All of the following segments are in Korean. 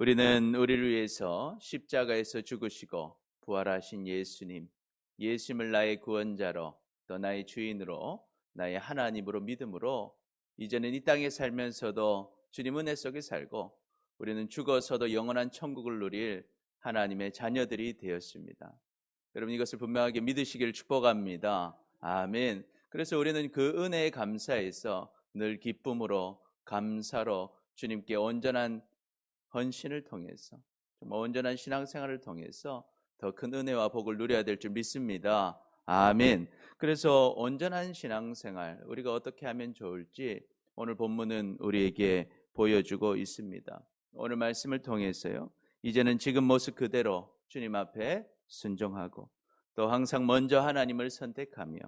우리는 우리를 위해서 십자가에서 죽으시고 부활하신 예수님을 나의 구원자로 또 나의 주인으로 나의 하나님으로 믿음으로 이제는 이 땅에 살면서도 주님 은혜 속에 살고 우리는 죽어서도 영원한 천국을 누릴 하나님의 자녀들이 되었습니다. 여러분 이것을 분명하게 믿으시기를 축복합니다. 아멘. 그래서 우리는 그 은혜에 감사해서 늘 기쁨으로 감사로 주님께 온전한 헌신을 통해서 정말 온전한 신앙생활을 통해서 더 큰 은혜와 복을 누려야 될 줄 믿습니다. 아멘. 그래서 온전한 신앙생활 우리가 어떻게 하면 좋을지 오늘 본문은 우리에게 보여주고 있습니다. 오늘 말씀을 통해서요. 이제는 지금 모습 그대로 주님 앞에 순종하고 또 항상 먼저 하나님을 선택하며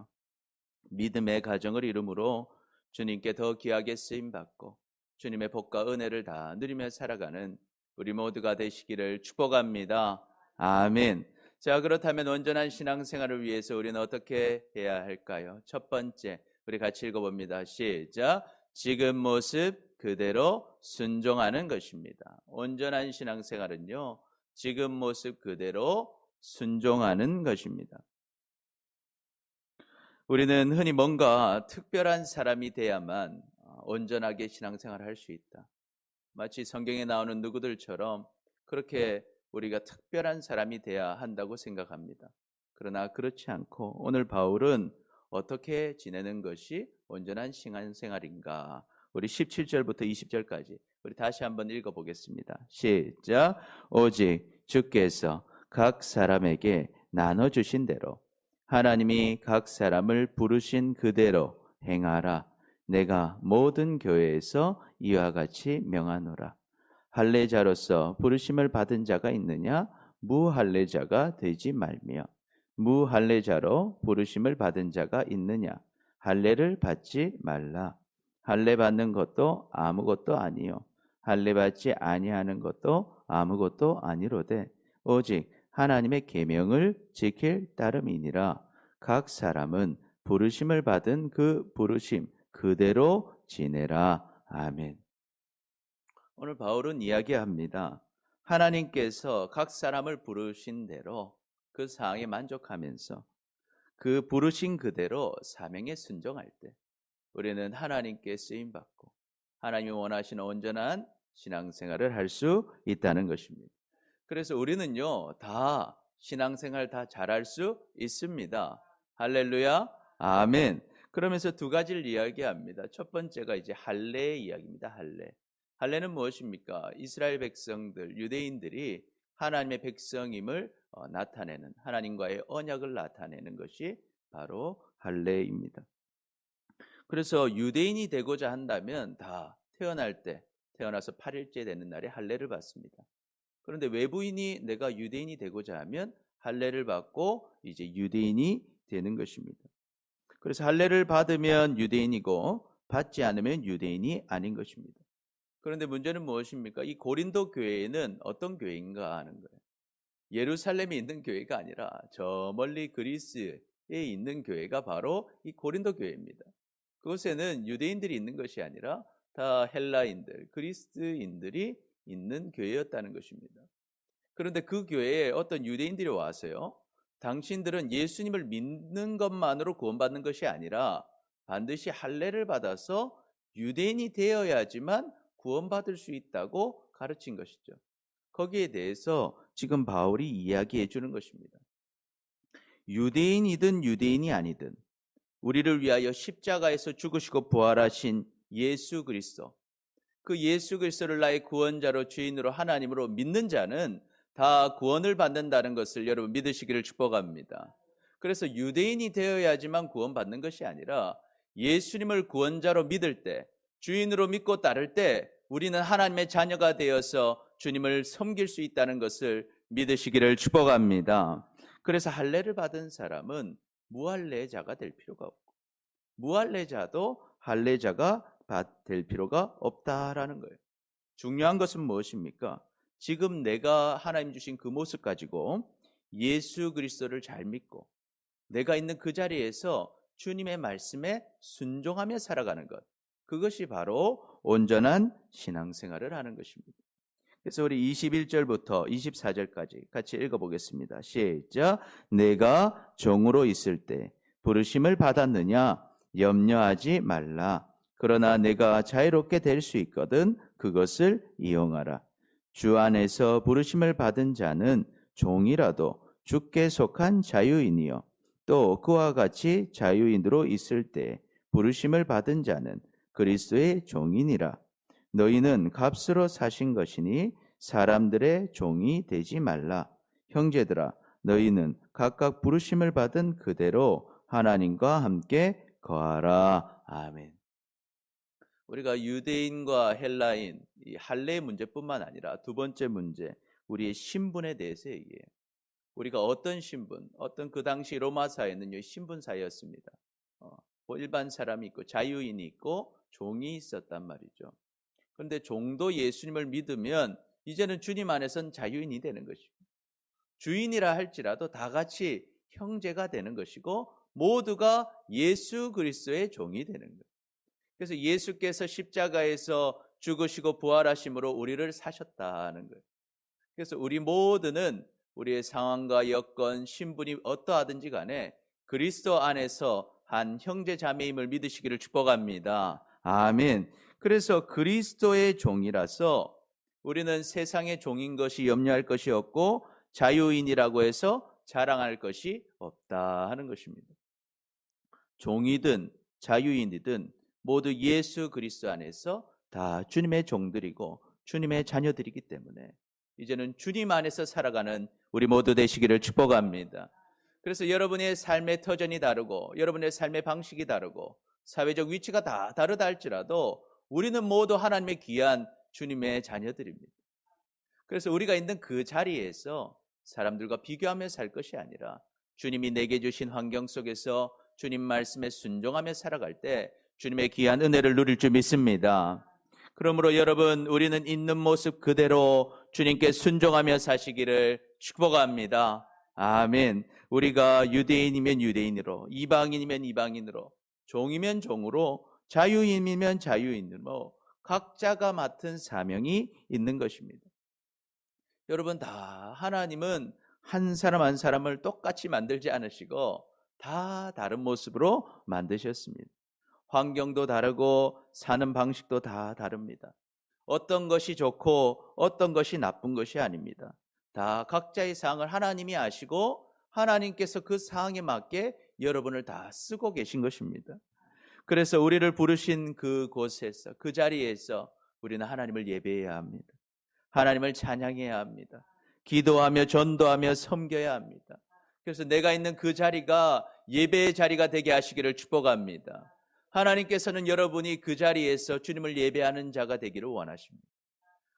믿음의 가정을 이루므로 주님께 더 귀하게 쓰임받고 주님의 복과 은혜를 다 누리며 살아가는 우리 모두가 되시기를 축복합니다. 아멘. 자, 그렇다면 온전한 신앙생활을 위해서 우리는 어떻게 해야 할까요? 첫 번째, 우리 같이 읽어봅니다. 시작. 지금 모습 그대로 순종하는 것입니다. 온전한 신앙생활은요, 지금 모습 그대로 순종하는 것입니다. 우리는 흔히 뭔가 특별한 사람이 돼야만 온전하게 신앙생활을 할 수 있다. 마치 성경에 나오는 누구들처럼 그렇게 우리가 특별한 사람이 돼야 한다고 생각합니다. 그러나 그렇지 않고 오늘 바울은 어떻게 지내는 것이 온전한 신앙생활인가? 우리 17절부터 20절까지 우리 다시 한번 읽어보겠습니다. 시작. 오직 주께서 각 사람에게 나눠주신 대로 하나님이 각 사람을 부르신 그대로 행하라. 내가 모든 교회에서 이와 같이 명하노라. 할례자로서 부르심을 받은 자가 있느냐? 무할례자가 되지 말며 무할례자로 부르심을 받은 자가 있느냐? 할례를 받지 말라. 할례 받는 것도 아무것도 아니요 할례 받지 아니하는 것도 아무것도 아니로되 오직 하나님의 계명을 지킬 따름이니라. 각 사람은 부르심을 받은 그 부르심 그대로 지내라. 아멘. 오늘 바울은 이야기합니다. 하나님께서 각 사람을 부르신 대로 그 사항에 만족하면서 그 부르신 그대로 사명에 순종할 때 우리는 하나님께 쓰임받고 하나님이 원하시는 온전한 신앙생활을 할 수 있다는 것입니다. 그래서 우리는요 다 신앙생활 다 잘할 수 있습니다. 할렐루야. 아멘. 그러면서 두 가지를 이야기합니다. 첫 번째가 이제 할례의 이야기입니다. 할례는 무엇입니까? 이스라엘 백성들, 유대인들이 하나님의 백성임을 나타내는 하나님과의 언약을 나타내는 것이 바로 할례입니다. 그래서 유대인이 되고자 한다면 다 태어나서 8일째 되는 날에 할례를 받습니다. 그런데 외부인이 내가 유대인이 되고자 하면 할례를 받고 이제 유대인이 되는 것입니다. 그래서 할례를 받으면 유대인이고 받지 않으면 유대인이 아닌 것입니다. 그런데 문제는 무엇입니까? 이 고린도 교회는 어떤 교회인가 하는 거예요. 예루살렘에 있는 교회가 아니라 저 멀리 그리스에 있는 교회가 바로 이 고린도 교회입니다. 그곳에는 유대인들이 있는 것이 아니라 다 헬라인들, 그리스인들이 있는 교회였다는 것입니다. 그런데 그 교회에 어떤 유대인들이 와서요, 당신들은 예수님을 믿는 것만으로 구원받는 것이 아니라 반드시 할례를 받아서 유대인이 되어야지만 구원받을 수 있다고 가르친 것이죠. 거기에 대해서 지금 바울이 이야기해 주는 것입니다. 유대인이든 유대인이 아니든 우리를 위하여 십자가에서 죽으시고 부활하신 예수 그리스도, 그 예수 그리스도를 나의 구원자로 주인으로 하나님으로 믿는 자는 다 구원을 받는다는 것을 여러분 믿으시기를 축복합니다. 그래서 유대인이 되어야지만 구원받는 것이 아니라 예수님을 구원자로 믿을 때, 주인으로 믿고 따를 때 우리는 하나님의 자녀가 되어서 주님을 섬길 수 있다는 것을 믿으시기를 축복합니다. 그래서 할례를 받은 사람은 무할례자가 될 필요가 없고 무할례자도 할례자가 될 필요가 없다라는 거예요. 중요한 것은 무엇입니까? 지금 내가 하나님 주신 그 모습 가지고 예수 그리스도를 잘 믿고 내가 있는 그 자리에서 주님의 말씀에 순종하며 살아가는 것, 그것이 바로 온전한 신앙생활을 하는 것입니다. 그래서 우리 21절부터 24절까지 같이 읽어보겠습니다. 시작. 내가 종으로 있을 때 부르심을 받았느냐? 염려하지 말라. 그러나 내가 자유롭게 될 수 있거든 그것을 이용하라. 주 안에서 부르심을 받은 자는 종이라도 주께 속한 자유인이요 또 그와 같이 자유인으로 있을 때 부르심을 받은 자는 그리스도의 종이니라. 너희는 값으로 사신 것이니 사람들의 종이 되지 말라. 형제들아, 너희는 각각 부르심을 받은 그대로 하나님과 함께 거하라. 아멘. 우리가 유대인과 헬라인, 이 할례의 문제뿐만 아니라 두 번째 문제, 우리의 신분에 대해서 얘기해요. 우리가 어떤 신분, 어떤 그 당시 로마 사회는 신분 사회였습니다. 일반 사람이 있고 자유인이 있고 종이 있었단 말이죠. 그런데 종도 예수님을 믿으면 이제는 주님 안에선 자유인이 되는 것이고 주인이라 할지라도 다 같이 형제가 되는 것이고 모두가 예수 그리스도의 종이 되는 거예요. 그래서 예수께서 십자가에서 죽으시고 부활하심으로 우리를 사셨다는 거예요. 그래서 우리 모두는 우리의 상황과 여건, 신분이 어떠하든지 간에 그리스도 안에서 한 형제 자매임을 믿으시기를 축복합니다. 아멘. 그래서 그리스도의 종이라서 우리는 세상의 종인 것이 염려할 것이 없고 자유인이라고 해서 자랑할 것이 없다 하는 것입니다. 종이든 자유인이든 모두 예수 그리스도 안에서 다 주님의 종들이고 주님의 자녀들이기 때문에 이제는 주님 안에서 살아가는 우리 모두 되시기를 축복합니다. 그래서 여러분의 삶의 터전이 다르고 여러분의 삶의 방식이 다르고 사회적 위치가 다 다르다 할지라도 우리는 모두 하나님의 귀한 주님의 자녀들입니다. 그래서 우리가 있는 그 자리에서 사람들과 비교하며 살 것이 아니라 주님이 내게 주신 환경 속에서 주님 말씀에 순종하며 살아갈 때 주님의 귀한 은혜를 누릴 줄 믿습니다. 그러므로 여러분, 우리는 있는 모습 그대로 주님께 순종하며 사시기를 축복합니다. 아멘. 우리가 유대인이면 유대인으로, 이방인이면 이방인으로, 종이면 종으로, 자유인이면 자유인으로 각자가 맡은 사명이 있는 것입니다. 여러분, 다 하나님은 한 사람 한 사람을 똑같이 만들지 않으시고 다 다른 모습으로 만드셨습니다. 환경도 다르고 사는 방식도 다 다릅니다. 어떤 것이 좋고 어떤 것이 나쁜 것이 아닙니다. 다 각자의 상황을 하나님이 아시고 하나님께서 그 상황에 맞게 여러분을 다 쓰고 계신 것입니다. 그래서 우리를 부르신 그곳에서, 그 자리에서 우리는 하나님을 예배해야 합니다. 하나님을 찬양해야 합니다. 기도하며 전도하며 섬겨야 합니다. 그래서 내가 있는 그 자리가 예배의 자리가 되게 하시기를 축복합니다. 하나님께서는 여러분이 그 자리에서 주님을 예배하는 자가 되기를 원하십니다.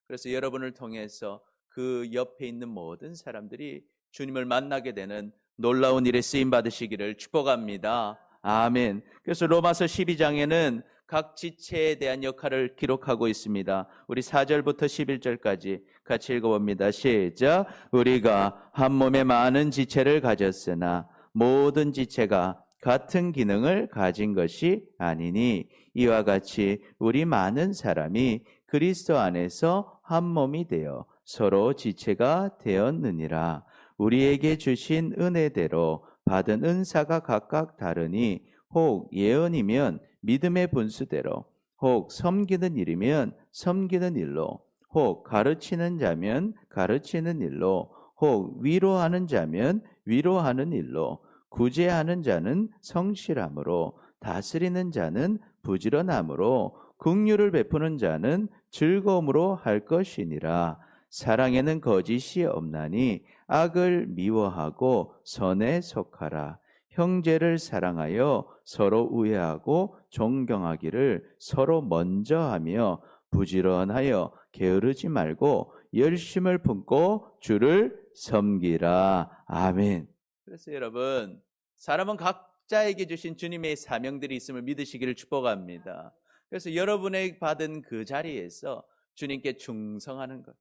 그래서 여러분을 통해서 그 옆에 있는 모든 사람들이 주님을 만나게 되는 놀라운 일에 쓰임 받으시기를 축복합니다. 아멘. 그래서 로마서 12장에는 각 지체에 대한 역할을 기록하고 있습니다. 우리 4절부터 11절까지 같이 읽어봅니다. 시작. 우리가 한 몸에 많은 지체를 가졌으나 모든 지체가 같은 기능을 가진 것이 아니니 이와 같이 우리 많은 사람이 그리스도 안에서 한 몸이 되어 서로 지체가 되었느니라. 우리에게 주신 은혜대로 받은 은사가 각각 다르니 혹 예언이면 믿음의 분수대로, 혹 섬기는 일이면 섬기는 일로, 혹 가르치는 자면 가르치는 일로, 혹 위로하는 자면 위로하는 일로, 구제하는 자는 성실함으로, 다스리는 자는 부지런함으로, 긍휼을 베푸는 자는 즐거움으로 할 것이니라. 사랑에는 거짓이 없나니 악을 미워하고 선에 속하라. 형제를 사랑하여 서로 우애하고 존경하기를 서로 먼저 하며 부지런하여 게으르지 말고 열심을 품고 주를 섬기라. 아멘. 그래서 여러분, 사람은 각자에게 주신 주님의 사명들이 있음을 믿으시기를 축복합니다. 그래서 여러분의 받은 그 자리에서 주님께 충성하는 것,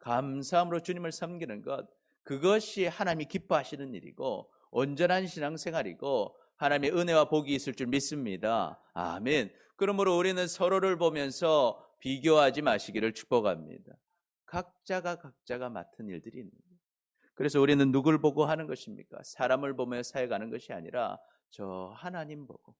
감사함으로 주님을 섬기는 것, 그것이 하나님이 기뻐하시는 일이고 온전한 신앙생활이고 하나님의 은혜와 복이 있을 줄 믿습니다. 아멘. 그러므로 우리는 서로를 보면서 비교하지 마시기를 축복합니다. 각자가 맡은 일들이 있는 거예요. 그래서 우리는 누굴 보고 하는 것입니까? 사람을 보며 사역하는 것이 아니라 저 하나님 보고,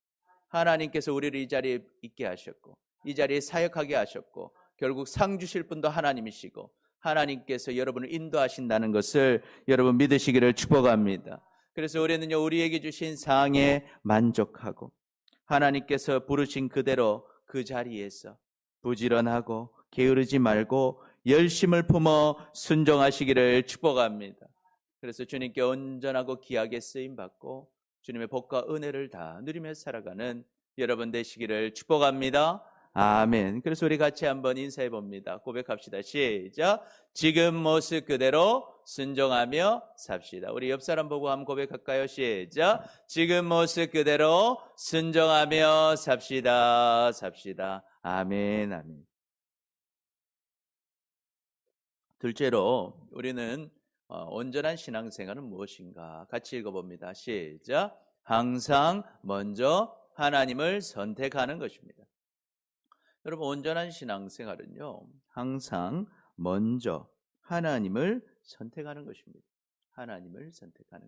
하나님께서 우리를 이 자리에 있게 하셨고 이 자리에 사역하게 하셨고 결국 상 주실 분도 하나님이시고 하나님께서 여러분을 인도하신다는 것을 여러분 믿으시기를 축복합니다. 그래서 우리는요, 우리에게 주신 상에 만족하고 하나님께서 부르신 그대로 그 자리에서 부지런하고 게으르지 말고 열심을 품어 순종하시기를 축복합니다. 그래서 주님께 온전하고 귀하게 쓰임받고 주님의 복과 은혜를 다 누리며 살아가는 여러분 되시기를 축복합니다. 아멘. 그래서 우리 같이 한번 인사해 봅니다. 고백합시다. 시작. 지금 모습 그대로 순종하며 삽시다. 우리 옆 사람 보고 한번 고백할까요? 시작. 지금 모습 그대로 순종하며 삽시다. 아멘. 아멘. 둘째로 우리는 온전한 신앙생활은 무엇인가? 같이 읽어봅니다. 시작. 항상 먼저 하나님을 선택하는 것입니다. 여러분, 온전한 신앙생활은요, 항상 먼저 하나님을 선택하는 것입니다. 하나님을 선택하는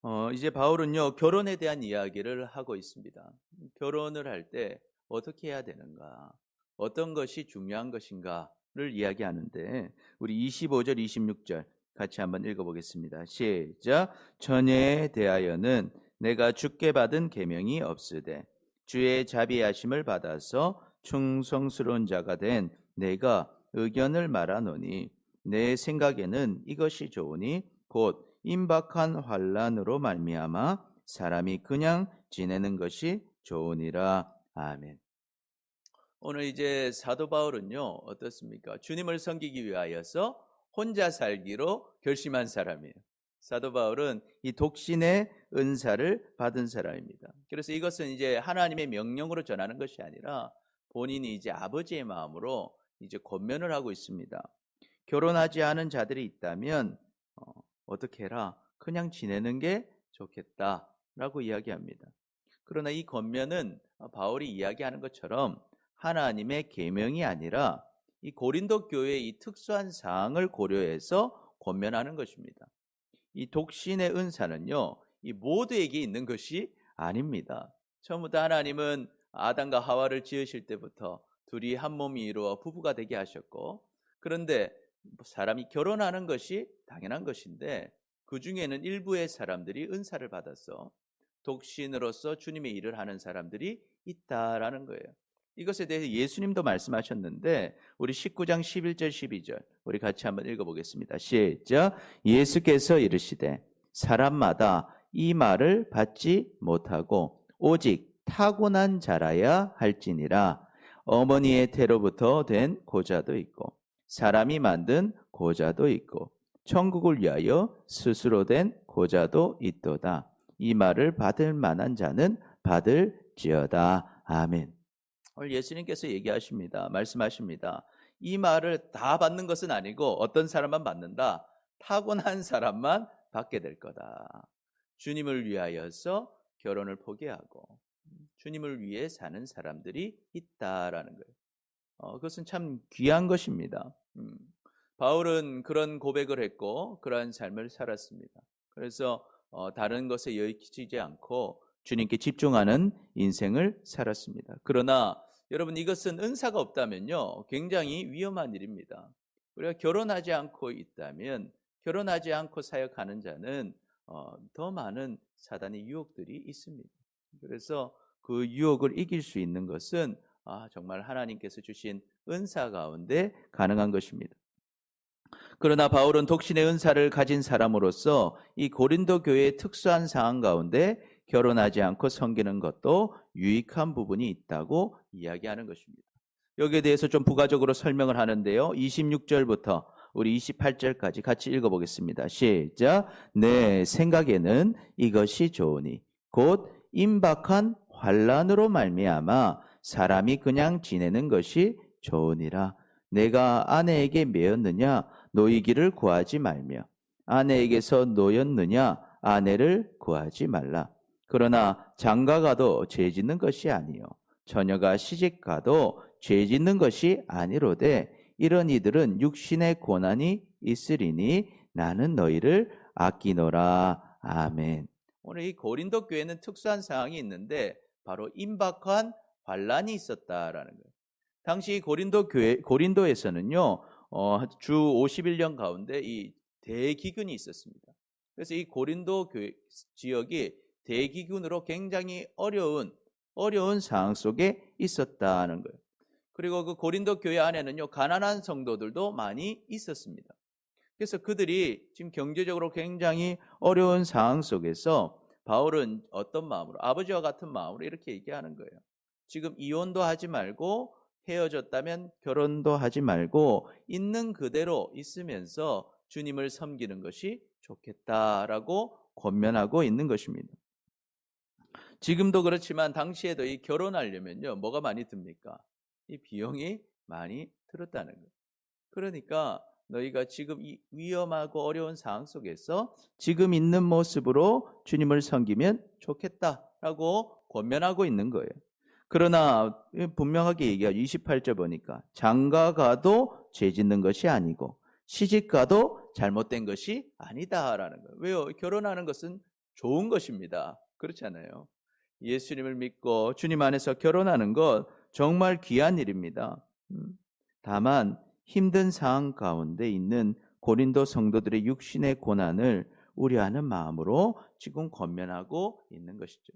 것. 이제 바울은요, 결혼에 대한 이야기를 하고 있습니다. 결혼을 할 때 어떻게 해야 되는가? 어떤 것이 중요한 것인가를 이야기하는데 우리 25절, 26절 같이 한번 읽어보겠습니다. 시작. 전에 대하여는 내가 주께 받은 계명이 없으되 주의 자비하심을 받아서 충성스러운 자가 된 내가 의견을 말하노니 내 생각에는 이것이 좋으니 곧 임박한 환난으로 말미암아 사람이 그냥 지내는 것이 좋으니라. 아멘. 오늘 이제 사도 바울은요, 어떻습니까? 주님을 섬기기 위하여서 혼자 살기로 결심한 사람이에요. 사도 바울은 이 독신의 은사를 받은 사람입니다. 그래서 이것은 이제 하나님의 명령으로 전하는 것이 아니라 본인이 이제 아버지의 마음으로 이제 권면을 하고 있습니다. 결혼하지 않은 자들이 있다면 어떻게 해라? 그냥 지내는 게 좋겠다라고 이야기합니다. 그러나 이 권면은 바울이 이야기하는 것처럼 하나님의 계명이 아니라 이 고린도 교회의 이 특수한 사항을 고려해서 권면하는 것입니다. 이 독신의 은사는요, 이 모두에게 있는 것이 아닙니다. 처음부터 하나님은 아담과 하와를 지으실 때부터 둘이 한 몸이 이루어 부부가 되게 하셨고, 그런데 사람이 결혼하는 것이 당연한 것인데 그 중에는 일부의 사람들이 은사를 받아서 독신으로서 주님의 일을 하는 사람들이 있다라는 거예요. 이것에 대해서 예수님도 말씀하셨는데 우리 19장 11절 12절 우리 같이 한번 읽어보겠습니다. 시작. 예수께서 이르시되 사람마다 이 말을 받지 못하고 오직 타고난 자라야 할지니라. 어머니의 태로부터 된 고자도 있고 사람이 만든 고자도 있고 천국을 위하여 스스로 된 고자도 있도다. 이 말을 받을 만한 자는 받을지어다. 아멘. 오늘 예수님께서 얘기하십니다. 말씀하십니다. 이 말을 다 받는 것은 아니고 어떤 사람만 받는다. 타고난 사람만 받게 될 거다. 주님을 위하여서 결혼을 포기하고 주님을 위해 사는 사람들이 있다라는 거예요. 그것은 참 귀한 것입니다. 바울은 그런 고백을 했고 그러한 삶을 살았습니다. 그래서 다른 것에 여의치지 않고 주님께 집중하는 인생을 살았습니다. 그러나 여러분, 이것은 은사가 없다면요, 굉장히 위험한 일입니다. 우리가 결혼하지 않고 있다면, 결혼하지 않고 사역하는 자는 더 많은 사단의 유혹들이 있습니다. 그래서 그 유혹을 이길 수 있는 것은 정말 하나님께서 주신 은사 가운데 가능한 것입니다. 그러나 바울은 독신의 은사를 가진 사람으로서 이 고린도 교회의 특수한 상황 가운데 결혼하지 않고 섬기는 것도 유익한 부분이 있다고 이야기하는 것입니다. 여기에 대해서 좀 부가적으로 설명을 하는데요. 26절부터 우리 28절까지 같이 읽어보겠습니다. 시작. 내 생각에는 이것이 좋으니 곧 임박한 환난으로 말미암아 사람이 그냥 지내는 것이 좋으니라. 내가 아내에게 매였느냐 노이기를 구하지 말며 아내에게서 노였느냐 아내를 구하지 말라. 그러나 장가가도 죄 짓는 것이 아니요 처녀가 시집가도 죄 짓는 것이 아니로되 이런 이들은 육신의 고난이 있으리니 나는 너희를 아끼노라. 아멘. 오늘 이 고린도 교회는 특수한 상황이 있는데 바로 임박한 환란이 있었다라는 거예요. 당시 고린도에서는요, 주 51년 가운데 이 대기근이 있었습니다. 그래서 이 고린도 교회 지역이 대기근으로 굉장히 어려운 상황 속에 있었다는 거예요. 그리고 그 고린도 교회 안에는요, 가난한 성도들도 많이 있었습니다. 그래서 그들이 지금 경제적으로 굉장히 어려운 상황 속에서 바울은 어떤 마음으로, 아버지와 같은 마음으로 이렇게 얘기하는 거예요. 지금 이혼도 하지 말고 헤어졌다면 결혼도 하지 말고 있는 그대로 있으면서 주님을 섬기는 것이 좋겠다라고 권면하고 있는 것입니다. 지금도 그렇지만 당시에도 이 결혼하려면요, 뭐가 많이 듭니까? 이 비용이 많이 들었다는 거예요. 그러니까 너희가 지금 이 위험하고 어려운 상황 속에서 지금 있는 모습으로 주님을 섬기면 좋겠다라고 권면하고 있는 거예요. 그러나 분명하게 얘기하죠. 28절 보니까 장가가도 죄 짓는 것이 아니고 시집가도 잘못된 것이 아니다라는 거예요. 왜요? 결혼하는 것은 좋은 것입니다. 그렇잖아요. 예수님을 믿고 주님 안에서 결혼하는 것 정말 귀한 일입니다. 다만 힘든 상황 가운데 있는 고린도 성도들의 육신의 고난을 우려하는 마음으로 지금 권면하고 있는 것이죠.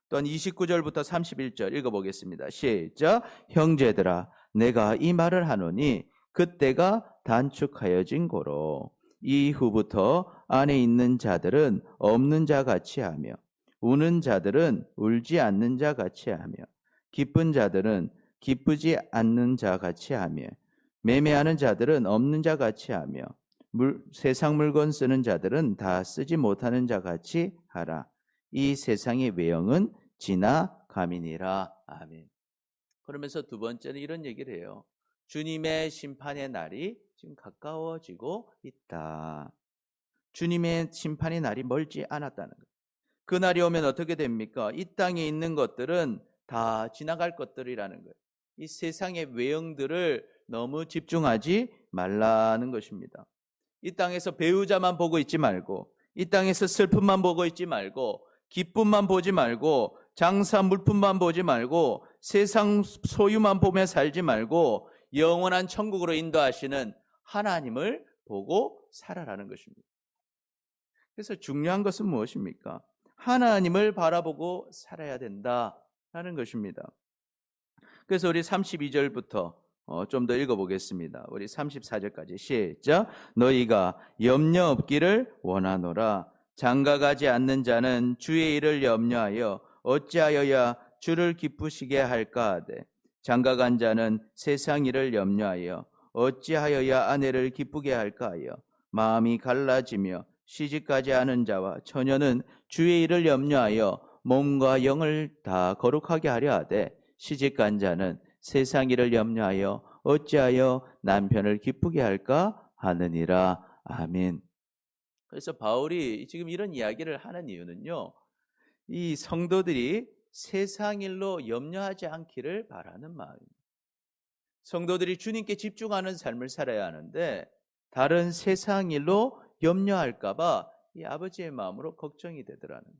또한 29절부터 31절 읽어보겠습니다. 시작. 형제들아 내가 이 말을 하노니 그때가 단축하여진 고로 이후부터 안에 있는 자들은 없는 자 같이 하며 우는 자들은 울지 않는 자 같이 하며 기쁜 자들은 기쁘지 않는 자 같이 하며 매매하는 자들은 없는 자 같이 하며 세상 물건 쓰는 자들은 다 쓰지 못하는 자 같이 하라. 이 세상의 외형은 지나감이니라. 아멘. 그러면서 두 번째는 이런 얘기를 해요. 주님의 심판의 날이 지금 가까워지고 있다. 주님의 심판의 날이 멀지 않았다는 거예요. 그 날이 오면 어떻게 됩니까? 이 땅에 있는 것들은 다 지나갈 것들이라는 거예요. 이 세상의 외형들을 너무 집중하지 말라는 것입니다. 이 땅에서 배우자만 보고 있지 말고, 이 땅에서 슬픔만 보고 있지 말고, 기쁨만 보지 말고, 장사 물품만 보지 말고, 세상 소유만 보며 살지 말고 영원한 천국으로 인도하시는 하나님을 보고 살아라는 것입니다. 그래서 중요한 것은 무엇입니까? 하나님을 바라보고 살아야 된다라는 것입니다. 그래서 우리 32절부터 좀 더 읽어보겠습니다. 우리 34절까지 시작. 너희가 염려 없기를 원하노라. 장가가지 않는 자는 주의 일을 염려하여 어찌하여야 주를 기쁘시게 할까 하되 장가간 자는 세상 일을 염려하여 어찌하여야 아내를 기쁘게 할까 하여 마음이 갈라지며 시집가지 않은 자와 처녀는 주의 일을 염려하여 몸과 영을 다 거룩하게 하려 하되 시집간 자는 세상 일을 염려하여 어찌하여 남편을 기쁘게 할까 하느니라. 아멘. 그래서 바울이 지금 이런 이야기를 하는 이유는요, 이 성도들이 세상 일로 염려하지 않기를 바라는 마음입니다. 성도들이 주님께 집중하는 삶을 살아야 하는데 다른 세상 일로 염려할까 봐 이 아버지의 마음으로 걱정이 되더라는 거예요.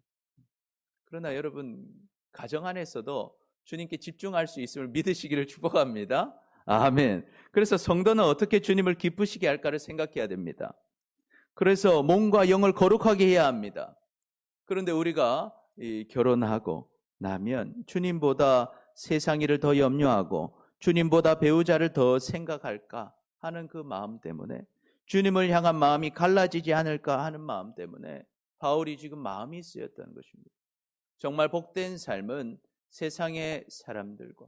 그러나 여러분, 가정 안에서도 주님께 집중할 수 있음을 믿으시기를 축복합니다. 아멘. 그래서 성도는 어떻게 주님을 기쁘시게 할까를 생각해야 됩니다. 그래서 몸과 영을 거룩하게 해야 합니다. 그런데 우리가 결혼하고 나면 주님보다 세상 일을 더 염려하고 주님보다 배우자를 더 생각할까 하는 그 마음 때문에, 주님을 향한 마음이 갈라지지 않을까 하는 마음 때문에 바울이 지금 마음이 쓰였다는 것입니다. 정말 복된 삶은 세상의 사람들과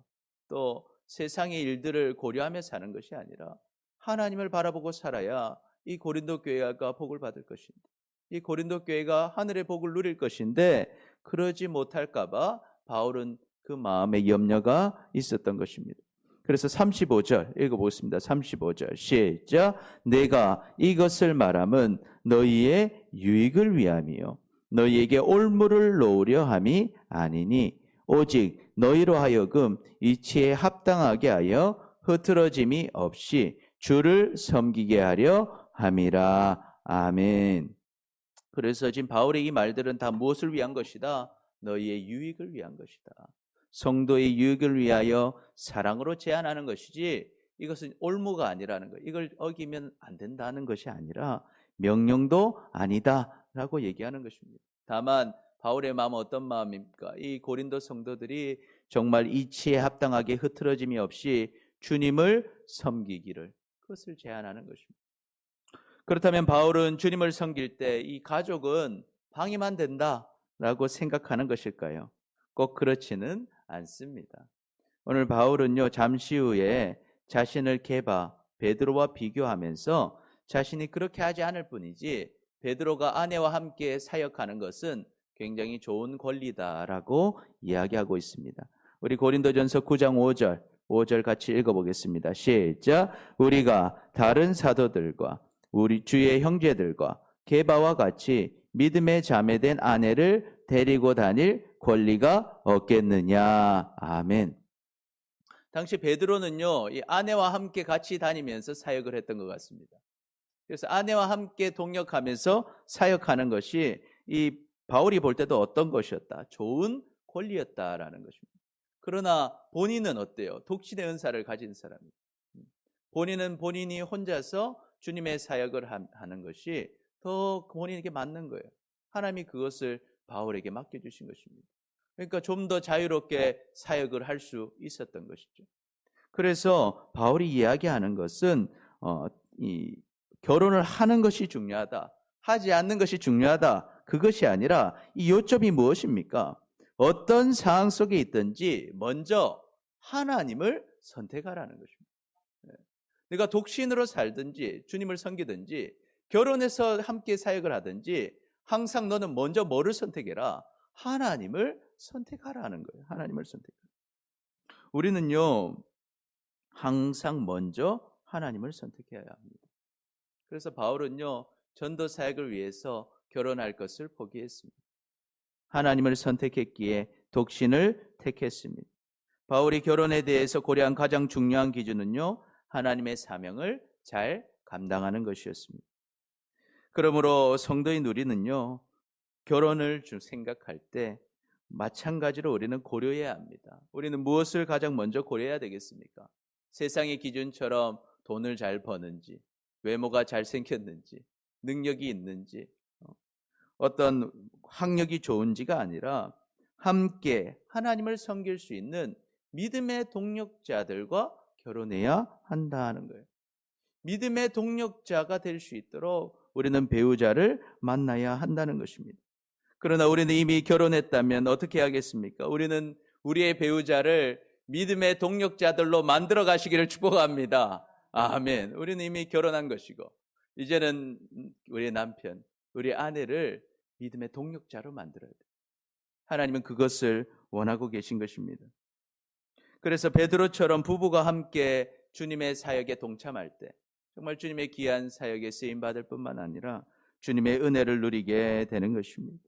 또 세상의 일들을 고려하며 사는 것이 아니라 하나님을 바라보고 살아야 이 고린도 교회가 복을 받을 것인데, 이 고린도 교회가 하늘의 복을 누릴 것인데 그러지 못할까 봐 바울은 그 마음의 염려가 있었던 것입니다. 그래서 35절 읽어보겠습니다. 35절 시작. 내가 이것을 말함은 너희의 유익을 위함이요 너희에게 올무를 놓으려 함이 아니니 오직 너희로 하여금 이치에 합당하게 하여 흐트러짐이 없이 주를 섬기게 하려 함이라. 아멘. 그래서 지금 바울의 이 말들은 다 무엇을 위한 것이다? 너희의 유익을 위한 것이다. 성도의 유익을 위하여 사랑으로 제안하는 것이지 이것은 올무가 아니라는 것. 이걸 어기면 안 된다는 것이 아니라 명령도 아니다라고 얘기하는 것입니다. 다만 바울의 마음은 어떤 마음입니까? 이 고린도 성도들이 정말 이치에 합당하게 흐트러짐이 없이 주님을 섬기기를, 그것을 제안하는 것입니다. 그렇다면 바울은 주님을 섬길 때 이 가족은 방해만 된다라고 생각하는 것일까요? 꼭 그렇지는 않습니다. 오늘 바울은요, 잠시 후에 자신을 게바, 베드로와 비교하면서 자신이 그렇게 하지 않을 뿐이지 베드로가 아내와 함께 사역하는 것은 굉장히 좋은 권리다라고 이야기하고 있습니다. 우리 고린도전서 9장 5절 같이 읽어보겠습니다. 시작. 우리가 다른 사도들과 우리 주의 형제들과 게바와 같이 믿음의 자매된 아내를 데리고 다닐 권리가 없겠느냐. 아멘. 당시 베드로는요, 이 아내와 함께 같이 다니면서 사역을 했던 것 같습니다. 그래서 아내와 함께 동역하면서 사역하는 것이 이 바울이 볼 때도 어떤 것이었다? 좋은 권리였다라는 것입니다. 그러나 본인은 어때요? 독신의 은사를 가진 사람입니다. 본인은 본인이 혼자서 주님의 사역을 하는 것이 더 본인에게 맞는 거예요. 하나님이 그것을 바울에게 맡겨주신 것입니다. 그러니까 좀 더 자유롭게 사역을 할 수 있었던 것이죠. 그래서 바울이 이야기하는 것은 이 결혼을 하는 것이 중요하다, 하지 않는 것이 중요하다, 그것이 아니라 이 요점이 무엇입니까? 어떤 상황 속에 있든지 먼저 하나님을 선택하라는 것입니다. 내가 독신으로 살든지 주님을 섬기든지 결혼해서 함께 사역을 하든지 항상 너는 먼저 뭐를 선택해라? 하나님을 선택하라는 거예요. 하나님을 선택하라. 우리는요, 항상 먼저 하나님을 선택해야 합니다. 그래서 바울은요, 전도 사역을 위해서 결혼할 것을 포기했습니다. 하나님을 선택했기에 독신을 택했습니다. 바울이 결혼에 대해서 고려한 가장 중요한 기준은요, 하나님의 사명을 잘 감당하는 것이었습니다. 그러므로 성도인 우리는요, 결혼을 생각할 때 마찬가지로 우리는 고려해야 합니다. 우리는 무엇을 가장 먼저 고려해야 되겠습니까? 세상의 기준처럼 돈을 잘 버는지, 외모가 잘생겼는지, 능력이 있는지, 어떤 학력이 좋은지가 아니라 함께 하나님을 섬길 수 있는 믿음의 동력자들과 결혼해야 한다는 거예요. 믿음의 동력자가 될 수 있도록 우리는 배우자를 만나야 한다는 것입니다. 그러나 우리는 이미 결혼했다면 어떻게 하겠습니까? 우리는 우리의 배우자를 믿음의 동력자들로 만들어 가시기를 축복합니다. 아멘. 우리는 이미 결혼한 것이고 이제는 우리 남편, 우리 아내를 믿음의 동력자로 만들어야 돼요. 하나님은 그것을 원하고 계신 것입니다. 그래서 베드로처럼 부부가 함께 주님의 사역에 동참할 때 정말 주님의 귀한 사역에 쓰임받을 뿐만 아니라 주님의 은혜를 누리게 되는 것입니다.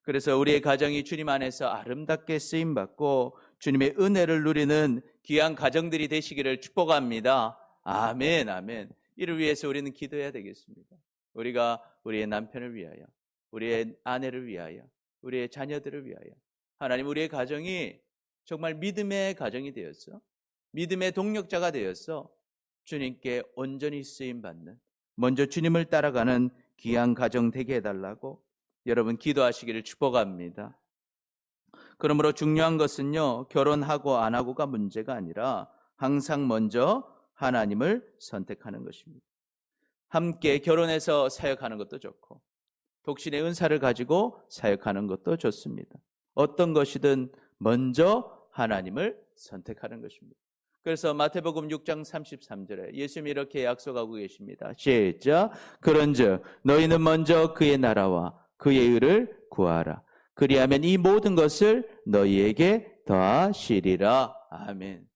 그래서 우리의 가정이 주님 안에서 아름답게 쓰임받고 주님의 은혜를 누리는 귀한 가정들이 되시기를 축복합니다. 아멘, 아멘. 이를 위해서 우리는 기도해야 되겠습니다. 우리가 우리의 남편을 위하여, 우리의 아내를 위하여, 우리의 자녀들을 위하여 하나님 우리의 가정이 정말 믿음의 가정이 되어서 믿음의 동력자가 되어서 주님께 온전히 쓰임받는, 먼저 주님을 따라가는 귀한 가정 되게 해달라고 여러분 기도하시기를 축복합니다. 그러므로 중요한 것은요, 결혼하고 안 하고가 문제가 아니라 항상 먼저 하나님을 선택하는 것입니다. 함께 결혼해서 사역하는 것도 좋고 독신의 은사를 가지고 사역하는 것도 좋습니다. 어떤 것이든 먼저 하나님을 선택하는 것입니다. 그래서 마태복음 6장 33절에 예수님이 이렇게 약속하고 계십니다. 시작. 그런즉 너희는 먼저 그의 나라와 그의 의를 구하라. 그리하면 이 모든 것을 너희에게 더하시리라. 아멘.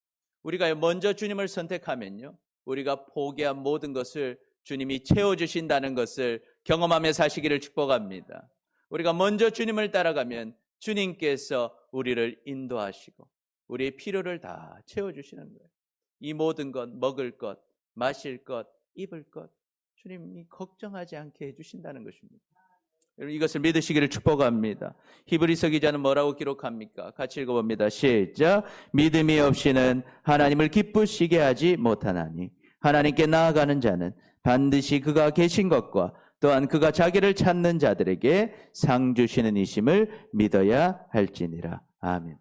우리가 먼저 주님을 선택하면요, 우리가 포기한 모든 것을 주님이 채워주신다는 것을 경험하며 사시기를 축복합니다. 우리가 먼저 주님을 따라가면 주님께서 우리를 인도하시고 우리의 필요를 다 채워주시는 거예요. 이 모든 것, 먹을 것, 마실 것, 입을 것, 주님이 걱정하지 않게 해주신다는 것입니다. 여러분 이것을 믿으시기를 축복합니다. 히브리서 기자는 뭐라고 기록합니까? 같이 읽어봅니다. 시작. 믿음이 없이는 하나님을 기쁘시게 하지 못하나니 하나님께 나아가는 자는 반드시 그가 계신 것과 또한 그가 자기를 찾는 자들에게 상 주시는 이심을 믿어야 할지니라. 아멘.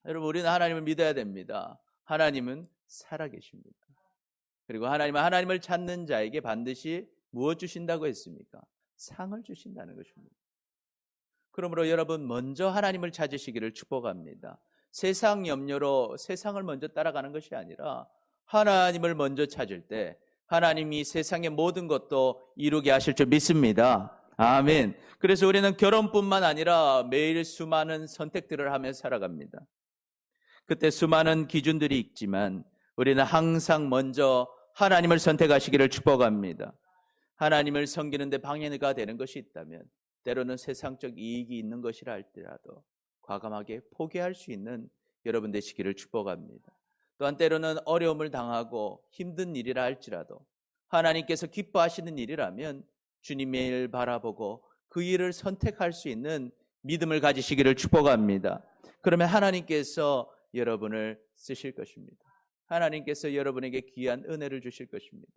여러분 우리는 하나님을 믿어야 됩니다. 하나님은 살아계십니다. 그리고 하나님은 하나님을 찾는 자에게 반드시 무엇 주신다고 했습니까? 상을 주신다는 것입니다. 그러므로 여러분 먼저 하나님을 찾으시기를 축복합니다. 세상 염려로 세상을 먼저 따라가는 것이 아니라 하나님을 먼저 찾을 때 하나님이 세상의 모든 것도 이루게 하실 줄 믿습니다. 아멘. 그래서 우리는 결혼뿐만 아니라 매일 수많은 선택들을 하며 살아갑니다. 그때 수많은 기준들이 있지만 우리는 항상 먼저 하나님을 선택하시기를 축복합니다. 하나님을 섬기는 데 방해가 되는 것이 있다면 때로는 세상적 이익이 있는 것이라 할지라도 과감하게 포기할 수 있는 여러분 되시기를 축복합니다. 또한 때로는 어려움을 당하고 힘든 일이라 할지라도 하나님께서 기뻐하시는 일이라면 주님의 일 바라보고 그 일을 선택할 수 있는 믿음을 가지시기를 축복합니다. 그러면 하나님께서 여러분을 쓰실 것입니다. 하나님께서 여러분에게 귀한 은혜를 주실 것입니다.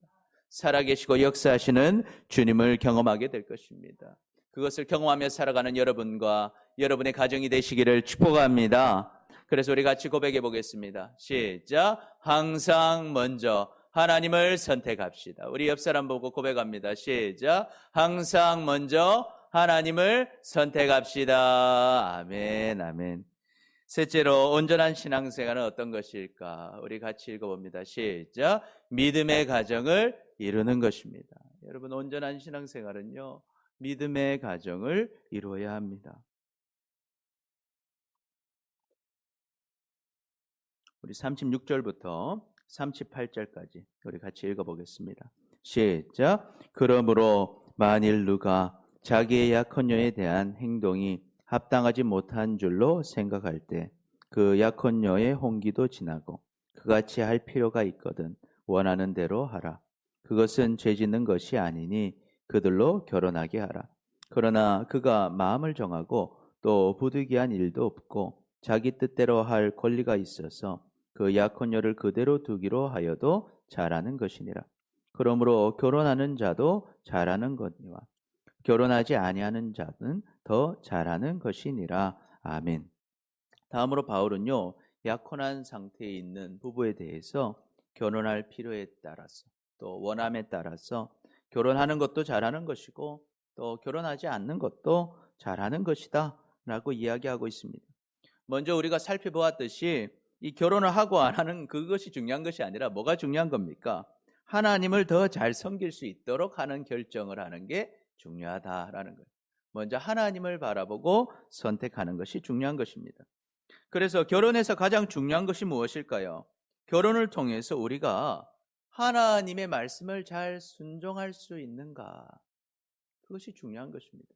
살아계시고 역사하시는 주님을 경험하게 될 것입니다. 그것을 경험하며 살아가는 여러분과 여러분의 가정이 되시기를 축복합니다. 그래서 우리 같이 고백해 보겠습니다. 시작. 항상 먼저 하나님을 선택합시다. 우리 옆 사람 보고 고백합니다. 시작. 항상 먼저 하나님을 선택합시다. 아멘, 아멘. 셋째로 온전한 신앙생활은 어떤 것일까? 우리 같이 읽어봅니다. 시작. 믿음의 가정을 이루는 것입니다. 여러분 온전한 신앙생활은요 믿음의 가정을 이루어야 합니다. 우리 36절부터 38절까지 우리 같이 읽어보겠습니다. 시작. 그러므로 만일 누가 자기의 약혼녀에 대한 행동이 합당하지 못한 줄로 생각할 때 그 약혼녀의 홍기도 지나고 그같이 할 필요가 있거든 원하는 대로 하라. 그것은 죄 짓는 것이 아니니 그들로 결혼하게 하라. 그러나 그가 마음을 정하고 또 부득이한 일도 없고 자기 뜻대로 할 권리가 있어서 그 약혼녀를 그대로 두기로 하여도 잘하는 것이니라. 그러므로 결혼하는 자도 잘하는 거니와 결혼하지 아니하는 자는 더 잘하는 것이니라. 아멘. 다음으로 바울은요 약혼한 상태에 있는 부부에 대해서 결혼할 필요에 따라서 또 원함에 따라서 결혼하는 것도 잘하는 것이고 또 결혼하지 않는 것도 잘하는 것이다 라고 이야기하고 있습니다. 먼저 우리가 살펴보았듯이 이 결혼을 하고 안 하는 그것이 중요한 것이 아니라 뭐가 중요한 겁니까? 하나님을 더 잘 섬길 수 있도록 하는 결정을 하는 게 중요하다라는 거예요. 먼저 하나님을 바라보고 선택하는 것이 중요한 것입니다. 그래서 결혼에서 가장 중요한 것이 무엇일까요? 결혼을 통해서 우리가 하나님의 말씀을 잘 순종할 수 있는가? 그것이 중요한 것입니다.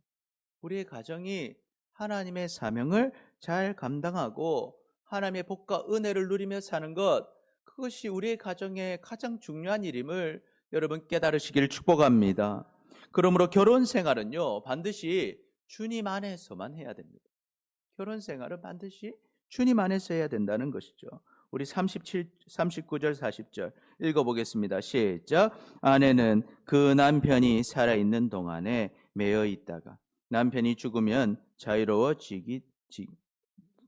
우리의 가정이 하나님의 사명을 잘 감당하고 하나님의 복과 은혜를 누리며 사는 것, 그것이 우리의 가정의 가장 중요한 일임을 여러분 깨달으시기를 축복합니다. 그러므로 결혼 생활은요 반드시 주님 안에서만 해야 됩니다. 결혼 생활은 반드시 주님 안에서 해야 된다는 것이죠. 우리 39절 40절 읽어보겠습니다. 시작. 아내는 그 남편이 살아있는 동안에 매여 있다가 남편이 죽으면 자유로워지기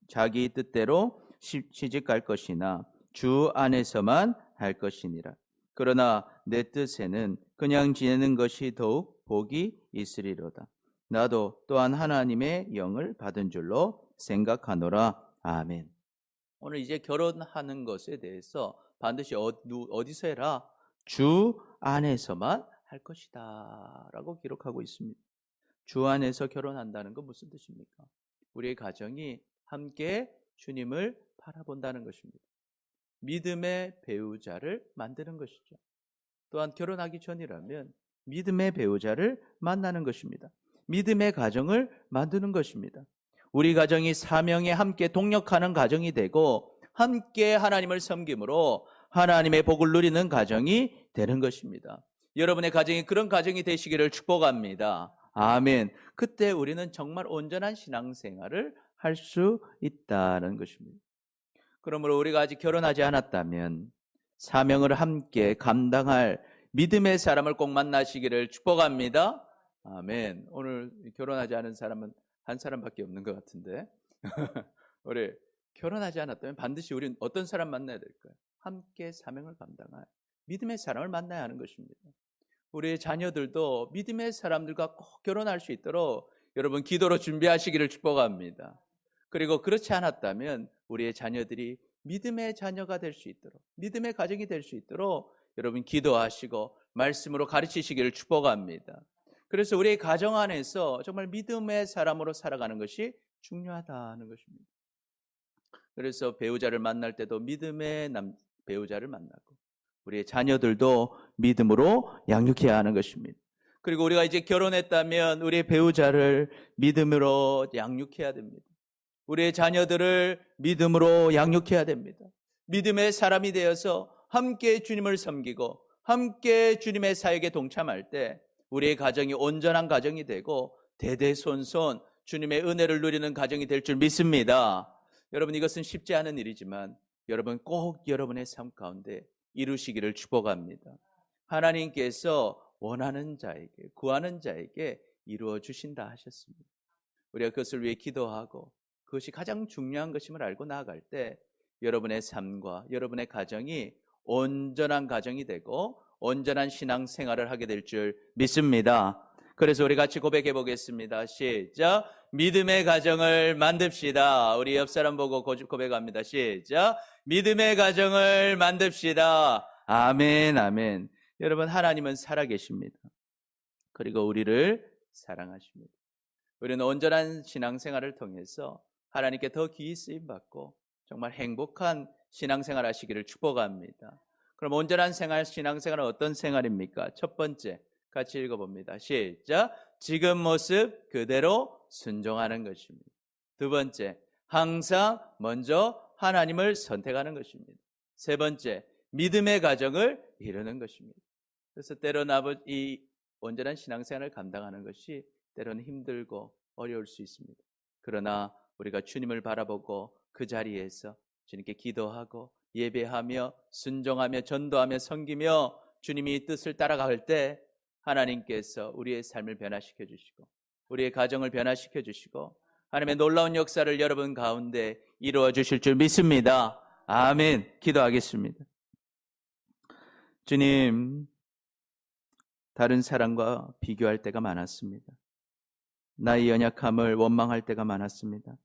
자기 뜻대로 시집갈 것이나 주 안에서만 할 것이니라. 그러나 내 뜻에는 그냥 지내는 것이 더욱 복이 있으리로다. 나도 또한 하나님의 영을 받은 줄로 생각하노라. 아멘. 오늘 이제 결혼하는 것에 대해서 반드시 어디서 해라? 주 안에서만 할 것이다 라고 기록하고 있습니다. 주 안에서 결혼한다는 건 무슨 뜻입니까? 우리의 가정이 함께 주님을 바라본다는 것입니다. 믿음의 배우자를 만드는 것이죠. 또한 결혼하기 전이라면 믿음의 배우자를 만나는 것입니다. 믿음의 가정을 만드는 것입니다. 우리 가정이 사명에 함께 동역하는 가정이 되고 함께 하나님을 섬김으로 하나님의 복을 누리는 가정이 되는 것입니다. 여러분의 가정이 그런 가정이 되시기를 축복합니다. 아멘. 그때 우리는 정말 온전한 신앙생활을 할 수 있다는 것입니다. 그러므로 우리가 아직 결혼하지 않았다면 사명을 함께 감당할 믿음의 사람을 꼭 만나시기를 축복합니다. 아멘. 오늘 결혼하지 않은 사람은 한 사람밖에 없는 것 같은데 우리 결혼하지 않았다면 반드시 우리는 어떤 사람 만나야 될까요? 함께 사명을 감당할 믿음의 사람을 만나야 하는 것입니다. 우리의 자녀들도 믿음의 사람들과 꼭 결혼할 수 있도록 여러분 기도로 준비하시기를 축복합니다. 그리고 그렇지 않았다면 우리의 자녀들이 믿음의 자녀가 될 수 있도록, 믿음의 가정이 될 수 있도록 여러분 기도하시고 말씀으로 가르치시기를 축복합니다. 그래서 우리의 가정 안에서 정말 믿음의 사람으로 살아가는 것이 중요하다는 것입니다. 그래서 배우자를 만날 때도 믿음의 배우자를 만나고 우리의 자녀들도 믿음으로 양육해야 하는 것입니다. 그리고 우리가 이제 결혼했다면 우리의 배우자를 믿음으로 양육해야 됩니다. 우리의 자녀들을 믿음으로 양육해야 됩니다. 믿음의 사람이 되어서 함께 주님을 섬기고 함께 주님의 사역에 동참할 때 우리의 가정이 온전한 가정이 되고 대대손손 주님의 은혜를 누리는 가정이 될 줄 믿습니다. 여러분 이것은 쉽지 않은 일이지만 여러분 꼭 여러분의 삶 가운데 이루시기를 축복합니다. 하나님께서 원하는 자에게 구하는 자에게 이루어 주신다 하셨습니다. 우리가 그것을 위해 기도하고 그것이 가장 중요한 것임을 알고 나아갈 때 여러분의 삶과 여러분의 가정이 온전한 가정이 되고 온전한 신앙생활을 하게 될 줄 믿습니다. 그래서 우리 같이 고백해 보겠습니다. 시작. 믿음의 가정을 만듭시다. 우리 옆 사람 보고 고백합니다. 시작. 믿음의 가정을 만듭시다. 아멘, 아멘. 여러분 하나님은 살아계십니다. 그리고 우리를 사랑하십니다. 우리는 온전한 신앙생활을 통해서 하나님께 더 귀히 쓰임받고 정말 행복한 신앙생활 하시기를 축복합니다. 그럼 온전한 신앙생활은 어떤 생활입니까? 첫 번째 같이 읽어봅니다. 시작. 지금 모습 그대로 순종하는 것입니다. 두 번째, 항상 먼저 하나님을 선택하는 것입니다. 세 번째, 믿음의 가정을 이루는 것입니다. 그래서 때로는 이 온전한 신앙생활을 감당하는 것이 때로는 힘들고 어려울 수 있습니다. 그러나 우리가 주님을 바라보고 그 자리에서 주님께 기도하고 예배하며 순종하며 전도하며 섬기며 주님이 뜻을 따라갈 때 하나님께서 우리의 삶을 변화시켜 주시고 우리의 가정을 변화시켜 주시고 하나님의 놀라운 역사를 여러분 가운데 이루어 주실 줄 믿습니다. 아멘. 기도하겠습니다. 주님, 다른 사람과 비교할 때가 많았습니다. 나의 연약함을 원망할 때가 많았습니다.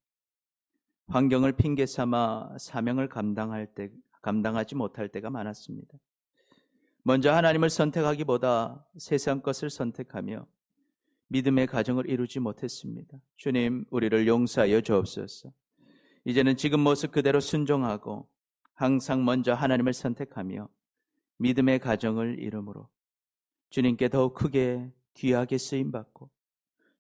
환경을 핑계 삼아 사명을 감당하지 못할 때가 많았습니다. 먼저 하나님을 선택하기보다 세상 것을 선택하며 믿음의 가정을 이루지 못했습니다. 주님, 우리를 용서하여 주옵소서. 이제는 지금 모습 그대로 순종하고 항상 먼저 하나님을 선택하며 믿음의 가정을 이루므로 주님께 더욱 크게 귀하게 쓰임받고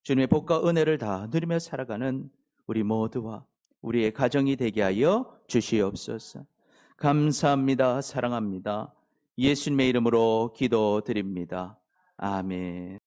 주님의 복과 은혜를 다 누리며 살아가는 우리 모두와 우리의 가정이 되게 하여 주시옵소서. 감사합니다. 사랑합니다. 예수님의 이름으로 기도드립니다. 아멘.